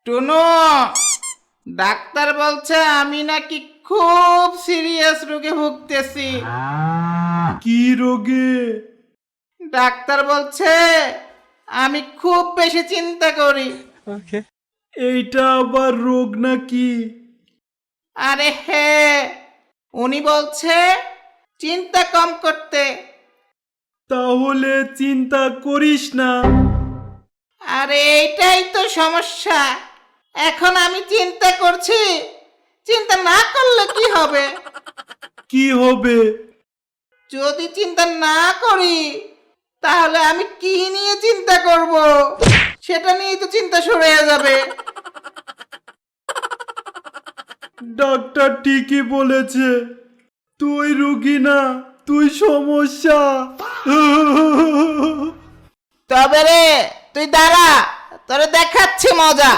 Tunu, doctor বলছে আমি নাকি খুব সিরিয়াস রোগে ভুগতেছি। কি রোগে? ডাক্তার বলছে আমি খুব বেশি চিন্তা করি। এইটা আবার রোগ নাকি? আরে হে, উনি বলছে চিন্তা কম করতে। তাহলে চিন্তা করিস না। আরে এইটাই তো সমস্যা। এখন আমি চিন্তা করছি, চিন্তা না করলে কি হবে? কি হবে? যদি চিন্তা না করি তাহলে আমি কি নিয়ে চিন্তা করব? সেটা নিয়েই তো চিন্তা সরে যাবে। ডাক্তার ঠিকই বলেছে, তুই রুগী না, তুই সমস্যা। তবে রে তুই দাঁড়া, তোরে দেখাচ্ছি মজা।